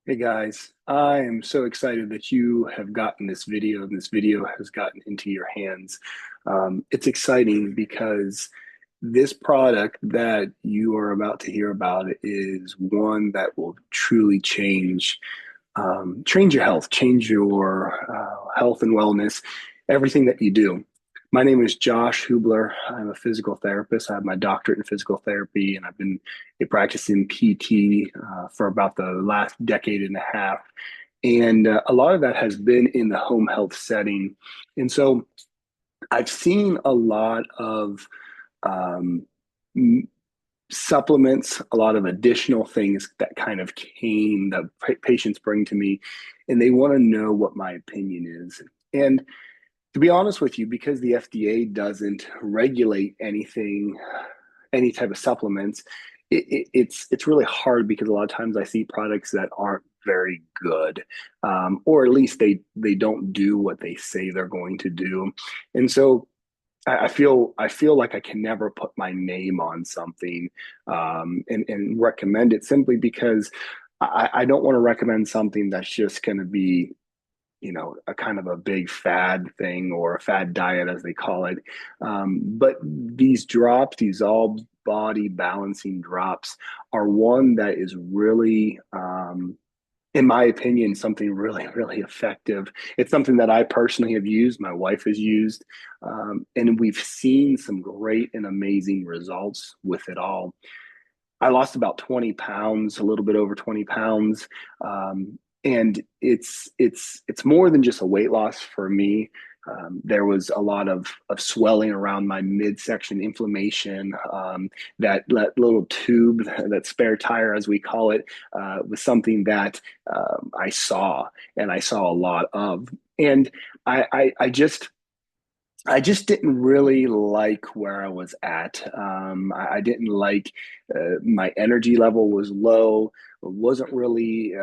Hey guys, I am so excited that you have gotten this video and this video has gotten into your hands. It's exciting because this product that you are about to hear about is one that will truly change your health, change your health and wellness, everything that you do. My name is Josh Hubler. I'm a physical therapist. I have my doctorate in physical therapy, and I've been practicing PT for about the last decade and a half. And a lot of that has been in the home health setting. And so I've seen a lot of um, supplements, a lot of additional things that kind of came that patients bring to me, and they want to know what my opinion is. And to be honest with you, because the FDA doesn't regulate anything, any type of supplements, it's really hard because a lot of times I see products that aren't very good, or at least they don't do what they say they're going to do, and so I feel like I can never put my name on something and recommend it simply because I don't want to recommend something that's just going to be, a kind of a big fad thing or a fad diet, as they call it. But these drops, these all body balancing drops, are one that is really, in my opinion, something really, really effective. It's something that I personally have used, my wife has used, and we've seen some great and amazing results with it all. I lost about 20 pounds, a little bit over 20 pounds. And it's more than just a weight loss for me. There was a lot of swelling around my midsection, inflammation. That little tube, that spare tire, as we call it, was something that I saw, and I saw a lot of. And I just didn't really like where I was at. I didn't like my energy level was low. Wasn't really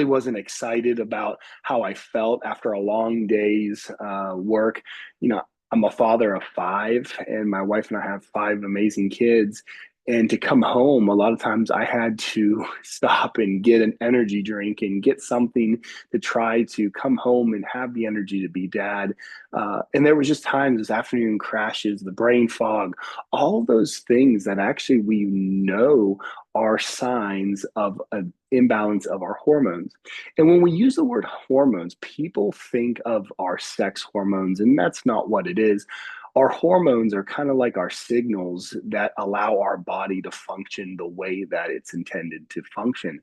wasn't excited about how I felt after a long day's work. You know, I'm a father of five, and my wife and I have five amazing kids. And to come home, a lot of times I had to stop and get an energy drink and get something to try to come home and have the energy to be dad. And there was just times, as afternoon crashes, the brain fog, all those things that actually we know are signs of an imbalance of our hormones. And when we use the word hormones, people think of our sex hormones, and that's not what it is. Our hormones are kind of like our signals that allow our body to function the way that it's intended to function.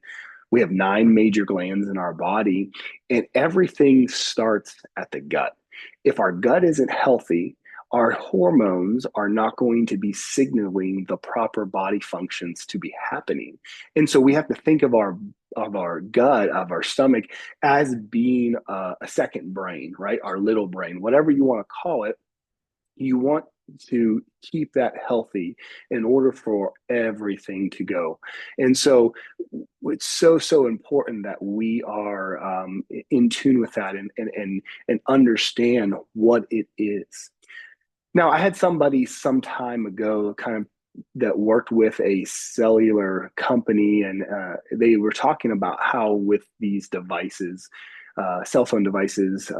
We have nine major glands in our body, and everything starts at the gut. If our gut isn't healthy, our hormones are not going to be signaling the proper body functions to be happening. And so we have to think of our gut, of our stomach, as being a second brain, right? Our little brain, whatever you want to call it. You want to keep that healthy in order for everything to go. And so it's so important that we are in tune with that and understand what it is. Now, I had somebody some time ago kind of that worked with a cellular company, and they were talking about how with these devices, cell phone devices,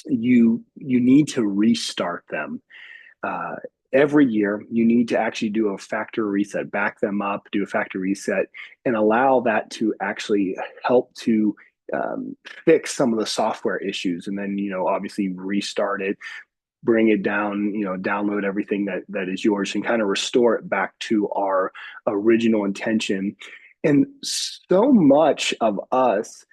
you need to restart them uh, every year. You need to actually do a factory reset, back them up, do a factory reset, and allow that to actually help to fix some of the software issues. And then, obviously restart it, bring it down, download everything that is yours and kind of restore it back to our original intention. And so much of us,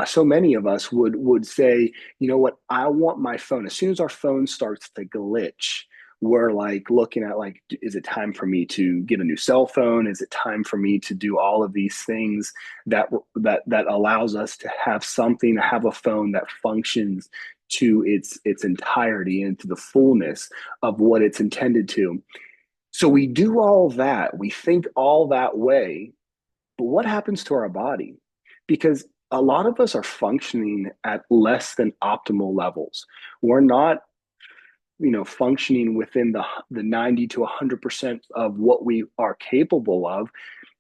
so many of us would say, you know what, I want my phone. As soon as our phone starts to glitch, we're like looking at like, is it time for me to get a new cell phone? Is it time for me to do all of these things that allows us to have something, to have a phone that functions to its entirety and to the fullness of what it's intended to. So we do all that, we think all that way, but what happens to our body? Because a lot of us are functioning at less than optimal levels. We're not, functioning within the 90 to 100% of what we are capable of.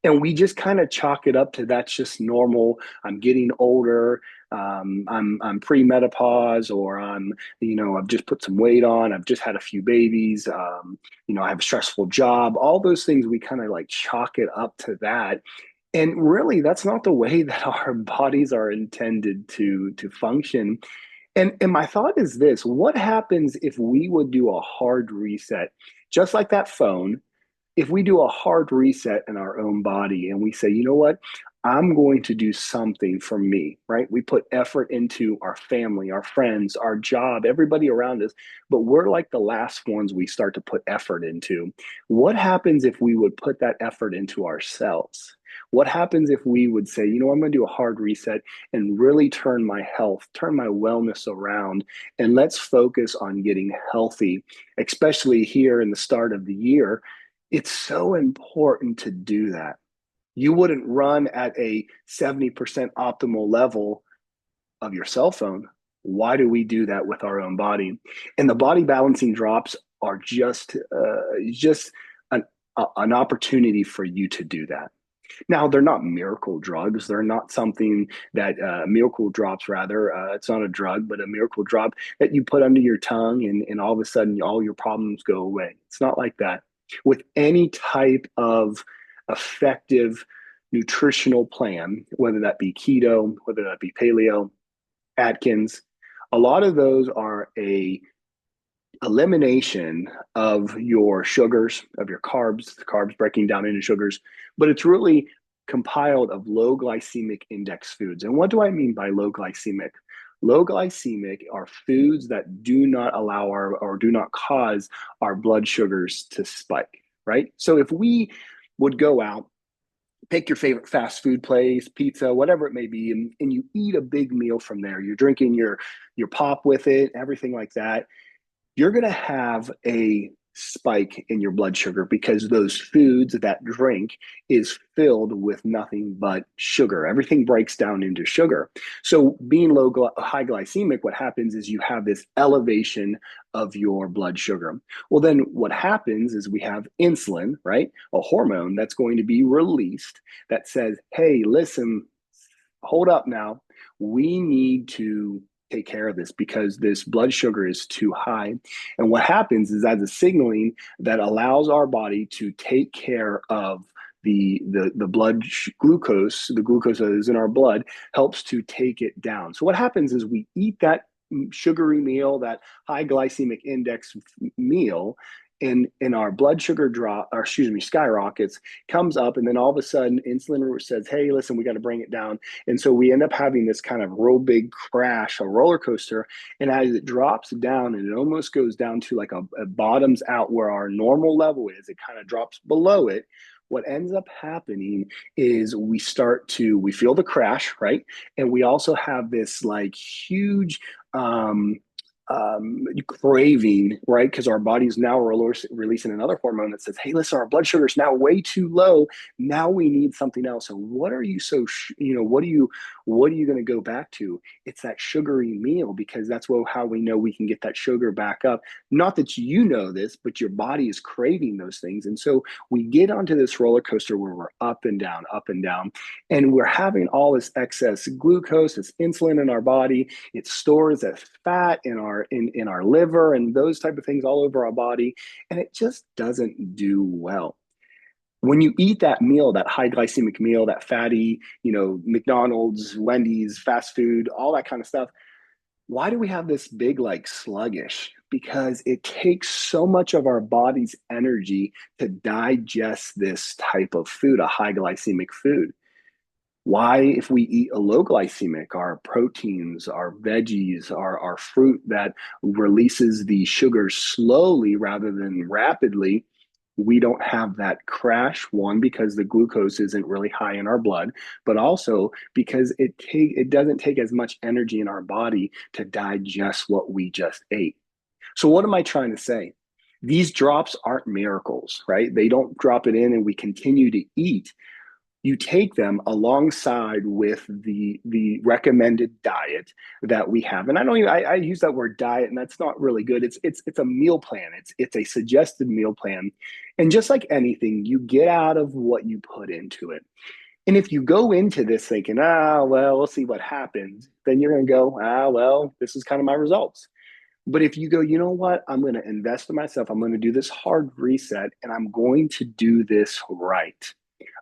And we just kind of chalk it up to that's just normal. I'm getting older. I'm pre-menopause, or I've just put some weight on. I've just had a few babies. I have a stressful job. All those things we kind of like chalk it up to that. And really, that's not the way that our bodies are intended to function. And my thought is this: what happens if we would do a hard reset, just like that phone? If we do a hard reset in our own body and we say, you know what, I'm going to do something for me, right? We put effort into our family, our friends, our job, everybody around us, but we're like the last ones we start to put effort into. What happens if we would put that effort into ourselves? What happens if we would say, you know, I'm going to do a hard reset and really turn my health, turn my wellness around, and let's focus on getting healthy, especially here in the start of the year. It's so important to do that. You wouldn't run at a 70% optimal level of your cell phone. Why do we do that with our own body? And the body balancing drops are just an, an opportunity for you to do that. Now, they're not miracle drugs. They're not something that miracle drops, rather. It's not a drug, but a miracle drop that you put under your tongue, and all of a sudden all your problems go away. It's not like that. With any type of effective nutritional plan, whether that be keto, whether that be paleo, Atkins, a lot of those are a elimination of your sugars, of your carbs, carbs breaking down into sugars, but it's really compiled of low glycemic index foods. And what do I mean by low glycemic? Low glycemic are foods that do not allow or do not cause our blood sugars to spike, right? So if we would go out, pick your favorite fast food place, pizza, whatever it may be, and you eat a big meal from there, you're drinking your pop with it, everything like that, you're going to have a spike in your blood sugar because those foods, that drink is filled with nothing but sugar. Everything breaks down into sugar. So being high glycemic, what happens is you have this elevation of your blood sugar. Well, then what happens is we have insulin, right? A hormone that's going to be released that says, hey, listen, hold up now. We need to take care of this because this blood sugar is too high. And what happens is as a signaling that allows our body to take care of the blood glucose, the glucose that is in our blood helps to take it down. So what happens is we eat that sugary meal, that high glycemic index meal, and our blood sugar skyrockets, comes up, and then all of a sudden insulin says, hey, listen, we got to bring it down. And so we end up having this kind of real big crash, a roller coaster. And as it drops down and it almost goes down to like a bottoms out where our normal level is, it kind of drops below it. What ends up happening is we feel the crash, right? And we also have this like huge craving, right? Because our body's now releasing another hormone that says, hey, listen, our blood sugar is now way too low. Now we need something else. So what are you what are you going to go back to? It's that sugary meal, because that's how we know we can get that sugar back up. Not that you know this, but your body is craving those things. And so we get onto this roller coaster where we're up and down, and we're having all this excess glucose, this insulin in our body. It stores as fat in our liver and those type of things all over our body, and it just doesn't do well. When you eat that meal, that high glycemic meal, that fatty, McDonald's, Wendy's, fast food, all that kind of stuff, why do we have this big like sluggish? Because it takes so much of our body's energy to digest this type of food, a high glycemic food. Why, if we eat a low glycemic, our proteins, our veggies, our fruit that releases the sugars slowly rather than rapidly, we don't have that crash? One, because the glucose isn't really high in our blood, but also because it doesn't take as much energy in our body to digest what we just ate. So what am I trying to say? These drops aren't miracles, right? They don't drop it in and we continue to eat. You take them alongside with the recommended diet that we have. And I don't even, I use that word diet, and that's not really good. It's a meal plan. It's a suggested meal plan. And just like anything, you get out of what you put into it. And if you go into this thinking, well, we'll see what happens, then you're going to go, well, this is kind of my results. But if you go, you know what, I'm going to invest in myself, I'm going to do this hard reset, and I'm going to do this right.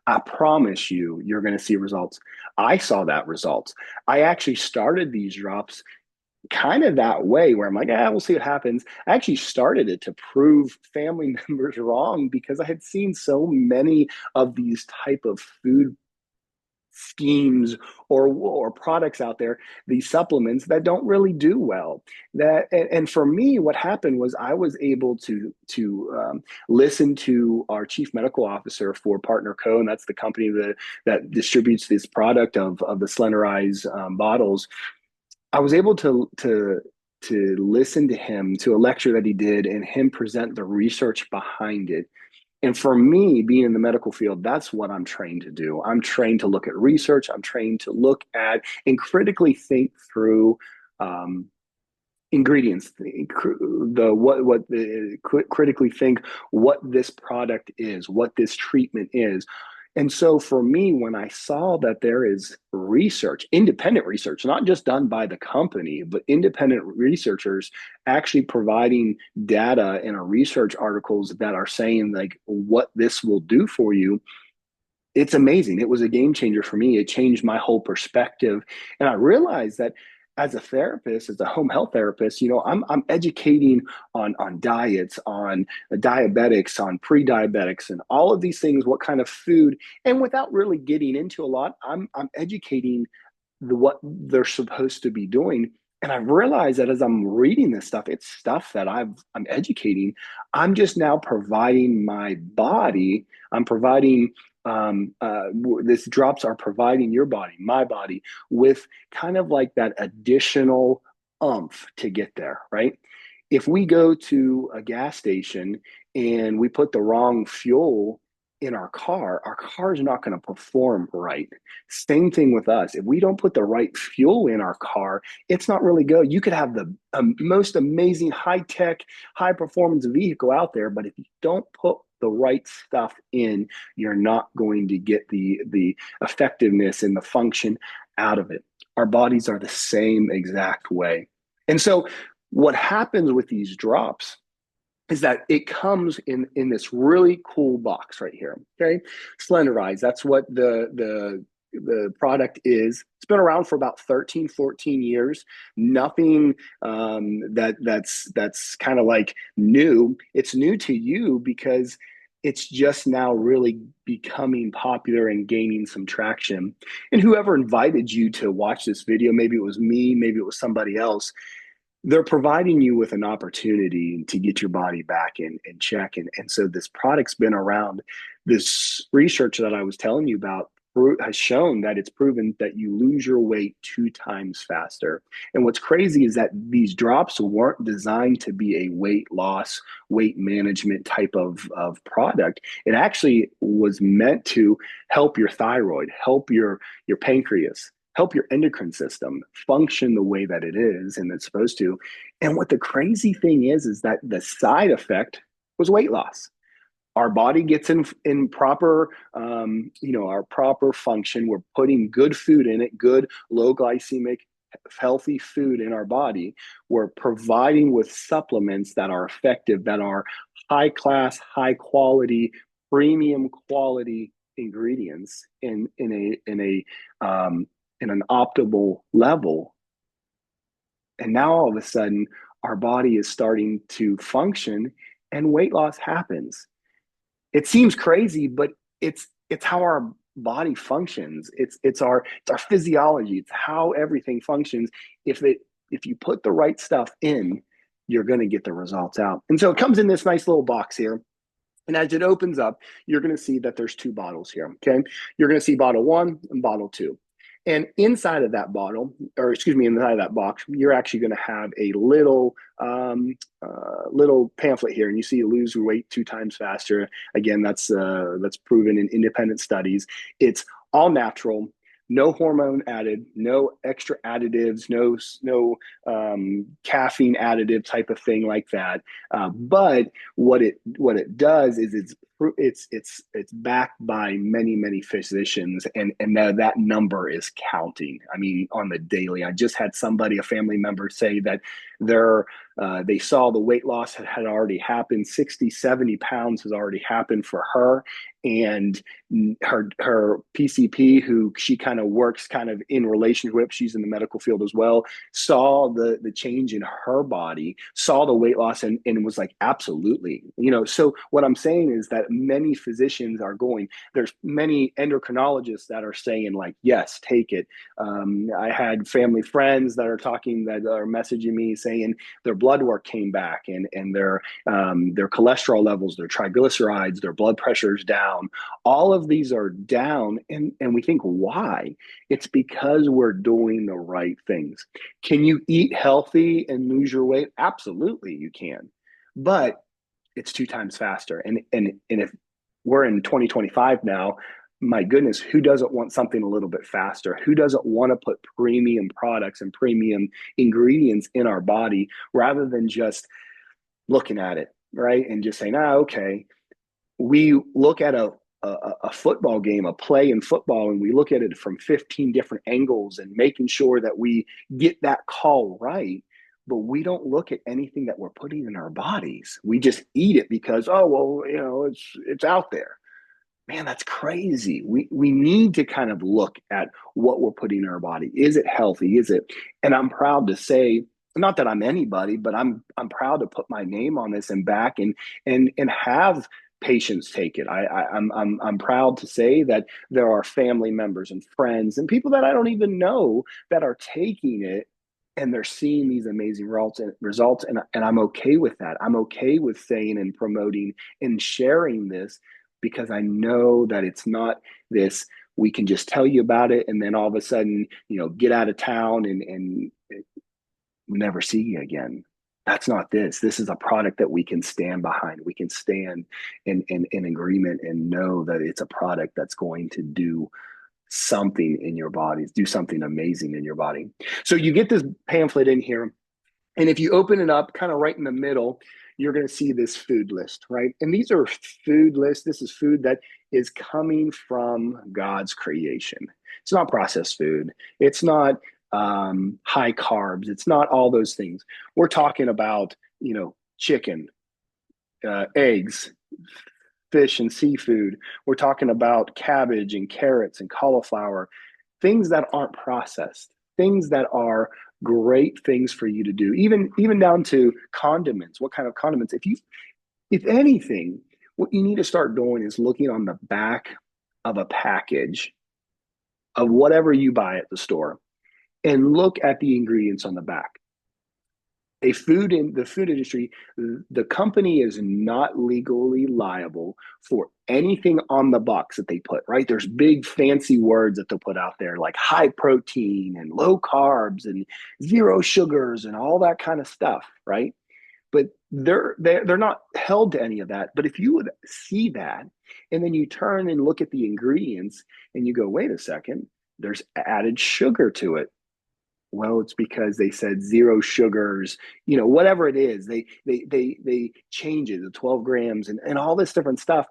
I promise you, you're going to see results. I saw that results. I actually started these drops kind of that way where I'm like, we'll see what happens. I actually started it to prove family members wrong because I had seen so many of these type of food schemes or products out there, these supplements that don't really do well. That and for me, what happened was I was able to listen to our chief medical officer for Partner Co, and that's the company that distributes this product of the Slenderize bottles. I was able to listen to him, to a lecture that he did, and him present the research behind it. And for me, being in the medical field, that's what I'm trained to do. I'm trained to look at research. I'm trained to look at and critically think through um, ingredients, critically think what this product is, what this treatment is. And so for me, when I saw that there is research, independent research, not just done by the company, but independent researchers actually providing data in our research articles that are saying like what this will do for you, it's amazing. It was a game changer for me. It changed my whole perspective. And I realized that as a therapist, as a home health therapist, I'm educating on diets, on diabetics, on pre-diabetics, and all of these things, what kind of food, and without really getting into a lot, I'm educating what they're supposed to be doing. And I've realized that as I'm reading this stuff, it's stuff that I'm educating. I'm just now providing my body. I'm providing this drops are providing your body, my body, with kind of like that additional umph to get there, right? If we go to a gas station and we put the wrong fuel in our car is not going to perform right. Same thing with us. If we don't put the right fuel in our car, it's not really good. You could have the most amazing high tech, high performance vehicle out there, but if you don't put the right stuff in, you're not going to get the effectiveness and the function out of it. Our bodies are the same exact way. And so what happens with these drops is that it comes in this really cool box right here. Okay, Slenderize. That's what the product is. It's been around for about 13, 14 years. Nothing that's kind of like new. It's new to you because it's just now really becoming popular and gaining some traction. And whoever invited you to watch this video, maybe it was me, maybe it was somebody else, they're providing you with an opportunity to get your body back in check. And so this product's been around. This research that I was telling you about has shown that it's proven that you lose your weight 2 times faster. And what's crazy is that these drops weren't designed to be a weight loss, weight management type of product. It actually was meant to help your thyroid, help your pancreas, help your endocrine system function the way that it is and it's supposed to. And what the crazy thing is that the side effect was weight loss. Our body gets in proper, our proper function. We're putting good food in it, good low glycemic, healthy food in our body. We're providing with supplements that are effective, that are high class, high quality, premium quality ingredients in an optimal level. And now all of a sudden, our body is starting to function and weight loss happens. It seems crazy, but it's how our body functions. It's our physiology. It's how everything functions. If you put the right stuff in, you're going to get the results out. And so it comes in this nice little box here. And as it opens up, you're going to see that there's 2 bottles here. Okay. You're going to see bottle 1 and bottle 2. And inside of that bottle, or excuse me, inside of that box, you're actually going to have a little pamphlet here, and you see lose weight 2 times faster. Again, that's proven in independent studies. It's all natural, no hormone added, no extra additives, no caffeine additive type of thing like that. But what it does is it's backed by many physicians, and that number is counting. I mean, on the daily. I just had a family member say that they saw the weight loss had already happened. 60, 70 pounds has already happened for her, and her PCP, who she kind of works kind of in relationship with, she's in the medical field as well, saw the change in her body, saw the weight loss, and was like, absolutely. So what I'm saying is that many physicians are going, there's many endocrinologists that are saying like, yes, take it. I had family friends that are messaging me saying their blood work came back, and their cholesterol levels, their triglycerides, their blood pressure is down. All of these are down, and we think, why? It's because we're doing the right things. Can you eat healthy and lose your weight? Absolutely, you can, but it's 2 times faster. And if we're in 2025 now, my goodness, who doesn't want something a little bit faster? Who doesn't want to put premium products and premium ingredients in our body rather than just looking at it, right? And just saying, okay. We look at a football game, a play in football, and we look at it from 15 different angles and making sure that we get that call right. But we don't look at anything that we're putting in our bodies. We just eat it because, oh, well, it's out there. Man, that's crazy. We need to kind of look at what we're putting in our body. Is it healthy? Is it? And I'm proud to say, not that I'm anybody, but I'm proud to put my name on this and back and have patients take it. I'm proud to say that there are family members and friends and people that I don't even know that are taking it, and they're seeing these amazing results, and I'm okay with that. I'm okay with saying and promoting and sharing this, because I know that it's not this, we can just tell you about it and then all of a sudden, get out of town and never see you again. That's not this. This is a product that we can stand behind. We can stand in agreement and know that it's a product that's going to do something in your body, do something amazing in your body. So you get this pamphlet in here, and if you open it up, kind of right in the middle, you're going to see this food list, right? And these are food lists. This is food that is coming from God's creation. It's not processed food. It's not high carbs. It's not all those things. We're talking about, chicken, eggs, fish and seafood. We're talking about cabbage and carrots and cauliflower, things that aren't processed, things that are great things for you to do, even down to condiments. What kind of condiments? If anything, what you need to start doing is looking on the back of a package of whatever you buy at the store and look at the ingredients on the back. The food industry, the company is not legally liable for anything on the box that they put, right? There's big fancy words that they'll put out there like high protein and low carbs and zero sugars and all that kind of stuff, right? But they're not held to any of that. But if you would see that, and then you turn and look at the ingredients and you go, wait a second, there's added sugar to it. Well, it's because they said zero sugars, whatever it is, they change it to 12 grams and all this different stuff.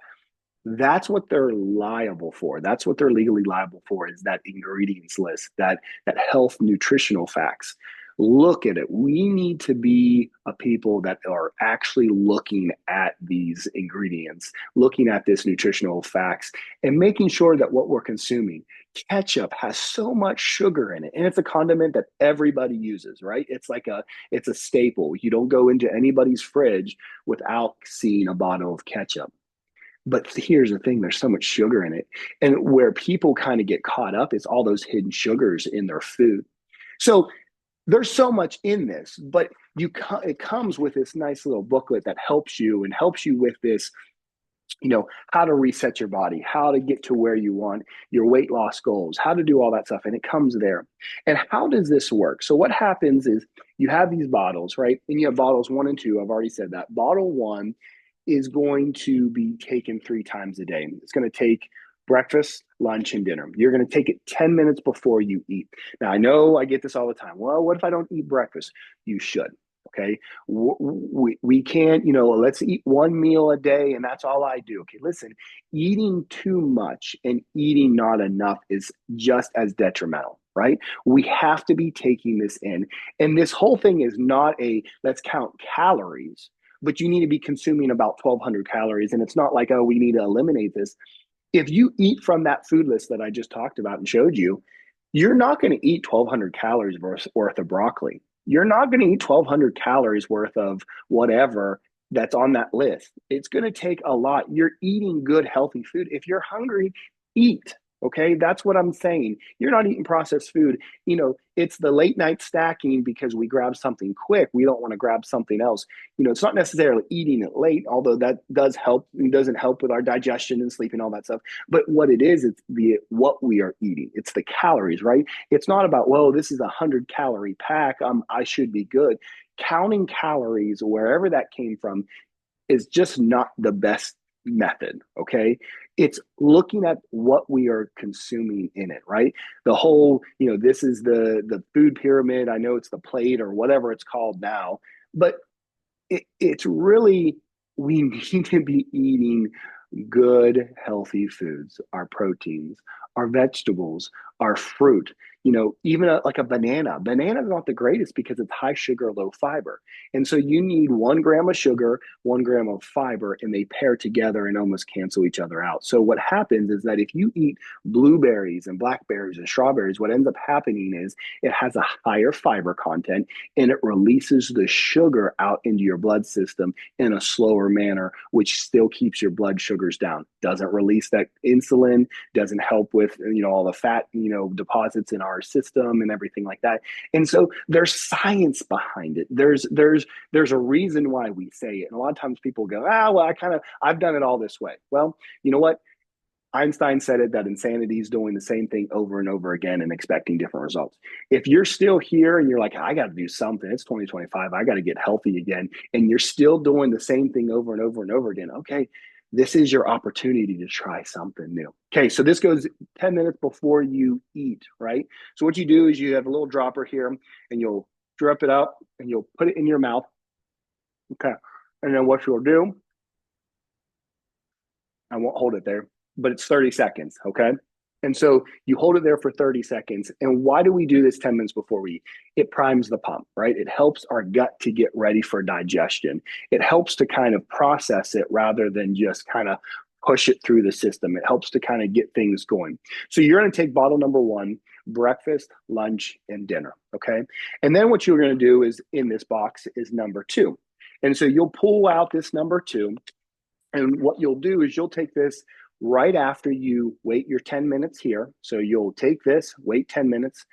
That's what they're liable for. That's what they're legally liable for, is that ingredients list, that health nutritional facts. Look at it. We need to be a people that are actually looking at these ingredients, looking at this nutritional facts, and making sure that what we're consuming. Ketchup has so much sugar in it, and it's a condiment that everybody uses, right? It's a staple. You don't go into anybody's fridge without seeing a bottle of ketchup. But here's the thing, there's so much sugar in it. And where people kind of get caught up is all those hidden sugars in their food. So there's so much in this, but it comes with this nice little booklet that helps you with this how to reset your body, how to get to where you want, your weight loss goals, how to do all that stuff. And it comes there. And how does this work? So what happens is you have these bottles, right? And you have bottles 1 and 2. I've already said that. Bottle 1 is going to be taken 3 times a day. It's going to take breakfast, lunch, and dinner. You're going to take it 10 minutes before you eat. Now, I know I get this all the time. Well, what if I don't eat breakfast? You should. Okay. We can't, let's eat one meal a day and that's all I do. Okay. Listen, eating too much and eating not enough is just as detrimental, right? We have to be taking this in. And this whole thing is not a let's count calories, but you need to be consuming about 1,200 calories. And it's not like, oh, we need to eliminate this. If you eat from that food list that I just talked about and showed you, you're not going to eat 1,200 calories worth of broccoli. You're not going to eat 1,200 calories worth of whatever that's on that list. It's going to take a lot. You're eating good, healthy food. If you're hungry, eat. Okay, that's what I'm saying. You're not eating processed food. It's the late night stacking because we grab something quick. We don't want to grab something else. It's not necessarily eating it late, although that does help. It doesn't help with our digestion and sleep and all that stuff. But what it is, it's what we are eating. It's the calories, right? It's not about, well, this is 100-calorie pack. I should be good. Counting calories, wherever that came from, is just not the best method. Okay. It's looking at what we are consuming in it, right? The whole, this is the food pyramid. I know it's the plate or whatever it's called now, but it's really, we need to be eating good, healthy foods, our proteins, our vegetables, our fruit. Even like a banana. Banana is not the greatest because it's high sugar, low fiber. And so you need 1 gram of sugar, 1 gram of fiber, and they pair together and almost cancel each other out. So what happens is that if you eat blueberries and blackberries and strawberries, what ends up happening is it has a higher fiber content and it releases the sugar out into your blood system in a slower manner, which still keeps your blood sugars down. Doesn't release that insulin, doesn't help with all the fat deposits in our system and everything like that. And so there's science behind it. There's a reason why we say it. And a lot of times people go, well, I've done it all this way. Well, you know what? Einstein said it, that insanity is doing the same thing over and over again and expecting different results. If you're still here and you're like, I got to do something, it's 2025, I got to get healthy again, and you're still doing the same thing over and over and over again, okay, this is your opportunity to try something new. Okay, so this goes 10 minutes before you eat, right? So what you do is you have a little dropper here and you'll drip it up and you'll put it in your mouth. Okay, and then what you'll do, I won't hold it there, but it's 30 seconds. Okay. And so you hold it there for 30 seconds. And why do we do this 10 minutes before we eat? It primes the pump, right? It helps our gut to get ready for digestion. It helps to kind of process it rather than just kind of push it through the system. It helps to kind of get things going. So you're going to take bottle number 1, breakfast, lunch, and dinner. Okay. And then what you're going to do is in this box is number 2. And so you'll pull out this number 2. And what you'll do is you'll take this right after you wait your 10 minutes here. So you'll take this, wait 10 minutes,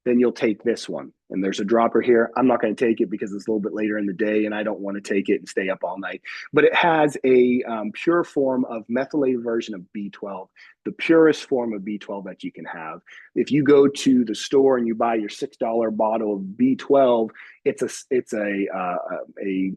then you'll take this one. And there's a dropper here. I'm not going to take it because it's a little bit later in the day and I don't want to take it and stay up all night. But it has a pure form of methylated version of B12, the purest form of B12 that you can have. If you go to the store and you buy your $6 bottle of B12, it's a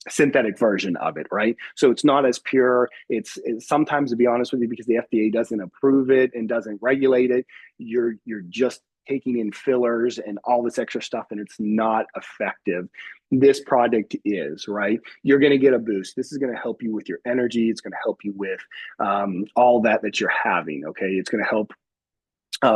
synthetic version of it, right? So it's not as pure. It's sometimes, to be honest with you, because the FDA doesn't approve it and doesn't regulate it, you're just taking in fillers and all this extra stuff, and it's not effective. This product is, right? You're going to get a boost. This is going to help you with your energy. It's going to help you with all that you're having, okay? It's going to help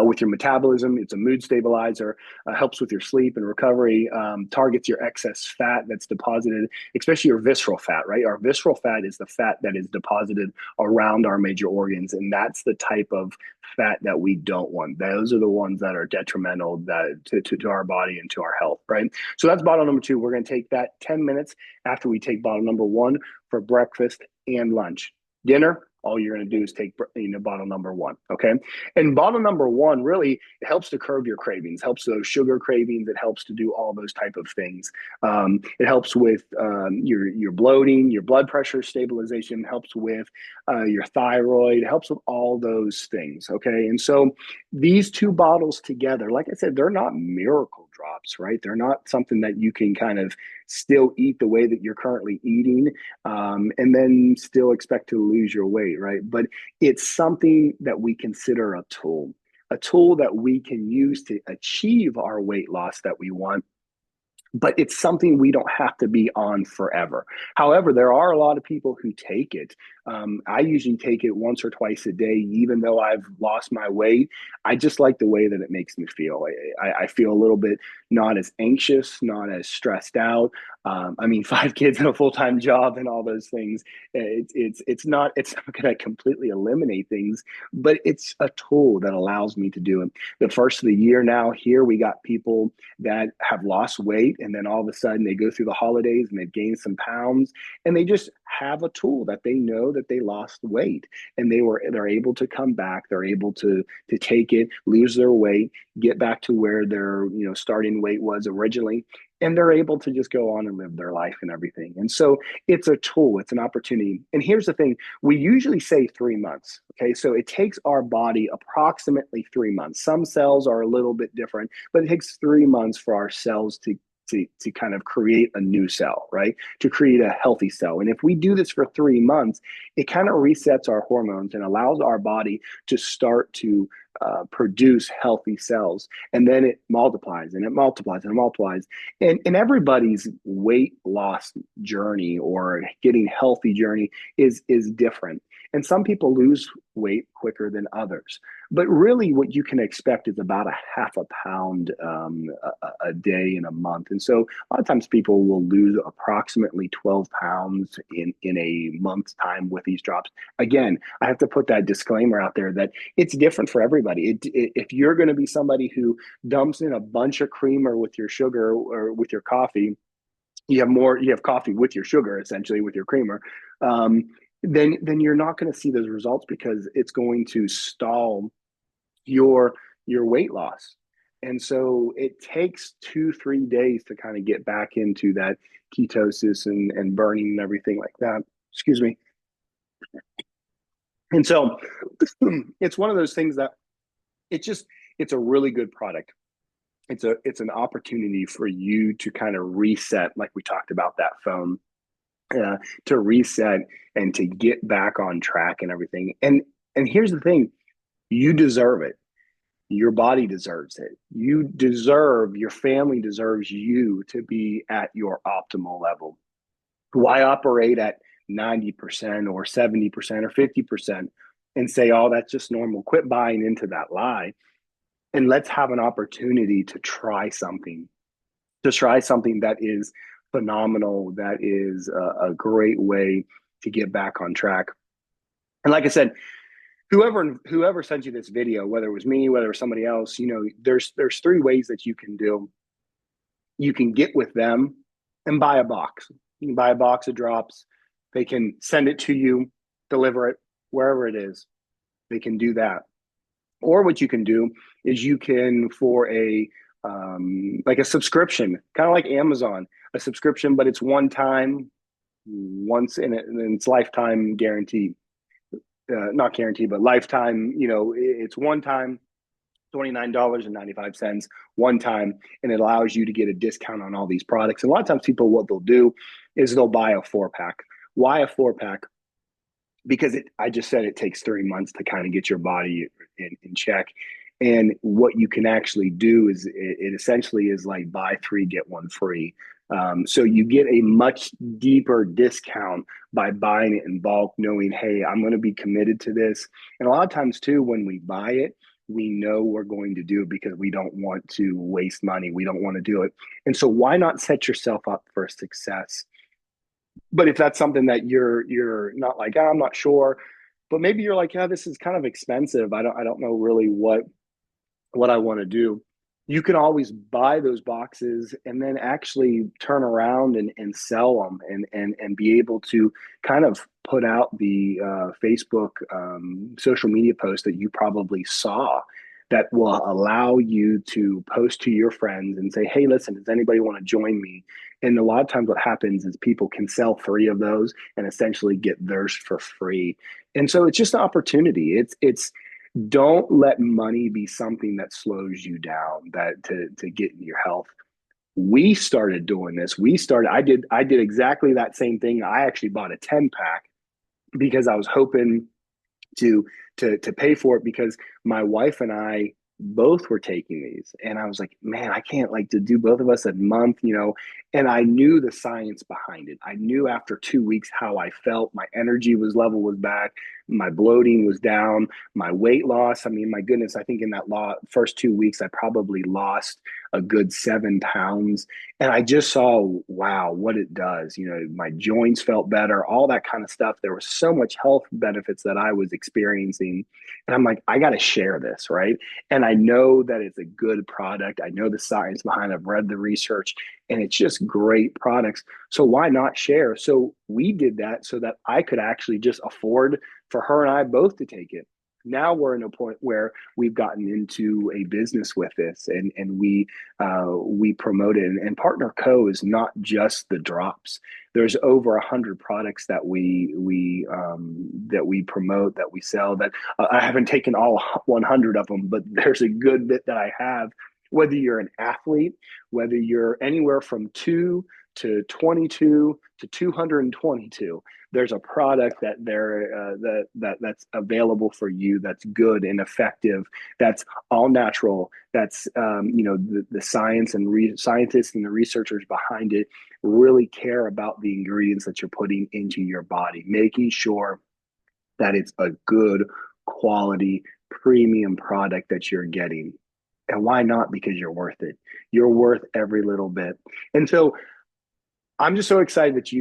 with your metabolism. It's a mood stabilizer, helps with your sleep and recovery, targets your excess fat that's deposited, especially your visceral fat, right? Our visceral fat is the fat that is deposited around our major organs, and that's the type of fat that we don't want. Those are the ones that are detrimental to our body and to our health, right? So that's bottle number 2. We're going to take that 10 minutes after we take bottle number 1 for breakfast and lunch. Dinner, all you're going to do is take bottle number one. Okay. And bottle number one really it helps to curb your cravings, helps those sugar cravings. It helps to do all those type of things. It helps with your bloating, your blood pressure stabilization, helps with your thyroid, helps with all those things. Okay. And so these two bottles together, like I said, they're not miracle drops, right? They're not something that you can kind of still eat the way that you're currently eating and then still expect to lose your weight, right? But it's something that we consider a tool that we can use to achieve our weight loss that we want, but it's something we don't have to be on forever. However, there are a lot of people who take it. I usually take it once or twice a day, even though I've lost my weight. I just like the way that it makes me feel. I feel a little bit not as anxious, not as stressed out. I mean, five kids and a full time job and all those things. It's not going to completely eliminate things, but it's a tool that allows me to do it. The first of the year now, here we got people that have lost weight and then all of a sudden they go through the holidays and they've gained some pounds and they just have a tool that they know that they lost weight and they're able to come back, they're able to take it, lose their weight, get back to where their starting weight was originally, and they're able to just go on and live their life and everything. And so it's a tool, it's an opportunity. And here's the thing, we usually say 3 months. Okay, so it takes our body approximately 3 months. Some cells are a little bit different, but it takes 3 months for our cells to kind of create a new cell, right? To create a healthy cell. And if we do this for 3 months, it kind of resets our hormones and allows our body to start to produce healthy cells. And then it multiplies and it multiplies and it multiplies. And everybody's weight loss journey or getting healthy journey is different. And some people lose weight quicker than others. But really, what you can expect is about a half a pound a day in a month. And so a lot of times people will lose approximately 12 pounds in a month's time with these drops. Again, I have to put that disclaimer out there that it's different for everybody. If you're going to be somebody who dumps in a bunch of creamer with your sugar or with your coffee, you have coffee with your sugar, essentially with your creamer, then you're not going to see those results because it's going to stall your weight loss. And so it takes 2-3 days to kind of get back into that ketosis and burning and everything like that. Excuse me. And so it's one of those things that it's a really good product. It's an opportunity for you to kind of reset, like we talked about that phone, to reset and to get back on track and everything. And here's the thing, you deserve it. Your body deserves it. Your family deserves you to be at your optimal level. Why operate at 90% or 70% or 50% and say, oh, that's just normal? Quit buying into that lie. And let's have an opportunity to try something that is phenomenal, that is a great way to get back on track. And like I said, whoever sent you this video, whether it was me, whether it was somebody else, there's three ways that you can do. You can get with them and buy a box. You can buy a box of drops. They can send it to you, deliver it wherever it is. They can do that. Or what you can do is you can, for a like a subscription, kind of like Amazon, a subscription, but it's one time, once in it, and it's lifetime guaranteed. Not guaranteed, but lifetime. It's one time, $29.95 one time, and it allows you to get a discount on all these products. And a lot of times people, what they'll do is they'll buy a 4-pack. Why a 4-pack? Because I just said it takes 3 months to kind of get your body in check. And what you can actually do is it essentially is like buy three, get one free. So you get a much deeper discount by buying it in bulk, knowing, hey, I'm going to be committed to this. And a lot of times too, when we buy it, we know we're going to do it because we don't want to waste money. We don't want to do it. And so why not set yourself up for success? But if that's something that you're not like, I'm not sure, but maybe you're like, yeah, this is kind of expensive. I don't know really what I want to do. you can always buy those boxes and then actually turn around and sell them and be able to kind of put out the Facebook social media post that you probably saw that will allow you to post to your friends and say, hey, listen, does anybody want to join me? And a lot of times what happens is people can sell three of those and essentially get theirs for free. And so it's just an opportunity. It's don't let money be something that slows you down that to get in your health. We started doing this. I did exactly that same thing. I actually bought a 10 pack because I was hoping to to pay for it because my wife and I both were taking these, and I was like, man, I can't like to do both of us a month, and I knew the science behind it. I knew after 2 weeks how I felt. My energy was level was back, my bloating was down, my weight loss, I mean, my goodness, I think in that first 2 weeks I probably lost a good 7 pounds. And I just saw, wow, what it does. My joints felt better, all that kind of stuff. There was so much health benefits that I was experiencing. And I'm like, I got to share this, right? And I know that it's a good product. I know the science behind it. I've read the research, and it's just great products. So why not share? So we did that so that I could actually just afford for her and I both to take it. Now we're in a point where we've gotten into a business with this, and we promote it. And Partner Co is not just the drops. There's over 100 products that we promote, that we sell. That I haven't taken all 100 of them, but there's a good bit that I have. Whether you're an athlete, whether you're anywhere from 2 to 22 to 222, there's a product that's available for you, that's good and effective, that's all natural, that's the science and scientists and the researchers behind it really care about the ingredients that you're putting into your body, making sure that it's a good quality premium product that you're getting. And why not? Because you're worth it. You're worth every little bit. And so I'm just so excited that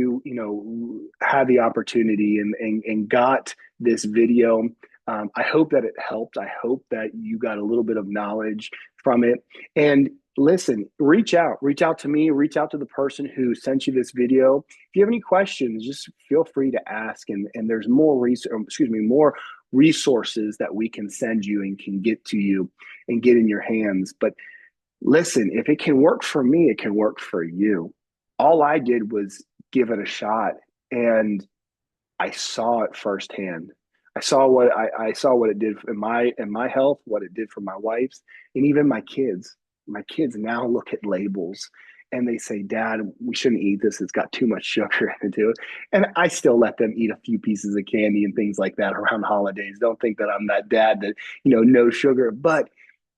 had the opportunity and got this video. I hope that it helped. I hope that you got a little bit of knowledge from it. And listen, reach out to me, reach out to the person who sent you this video. If you have any questions, just feel free to ask. And there's more resources that we can send you and can get to you and get in your hands. But listen, if it can work for me, it can work for you. All I did was give it a shot, and I saw it firsthand. I saw what it did in my health, what it did for my wife's, and even my kids. My kids now look at labels and they say, Dad, we shouldn't eat this. It's got too much sugar into it. And I still let them eat a few pieces of candy and things like that around holidays. Don't think that I'm that dad that, no sugar. But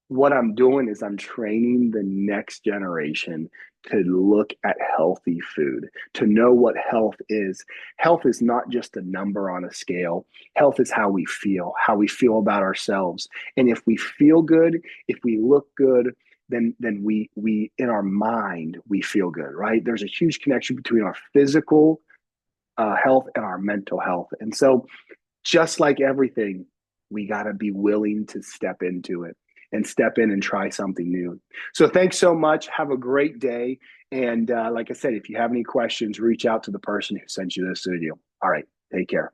what I'm doing is I'm training the next generation to look at healthy food, to know what health is. Health is not just a number on a scale. Health is how we feel about ourselves. And if we feel good, if we look good, then we in our mind we feel good, right? There's a huge connection between our physical health and our mental health. And so just like everything, we got to be willing to step into it and step in and try something new. So thanks so much. Have a great day. And like I said, if you have any questions, reach out to the person who sent you this video. All right. Take care.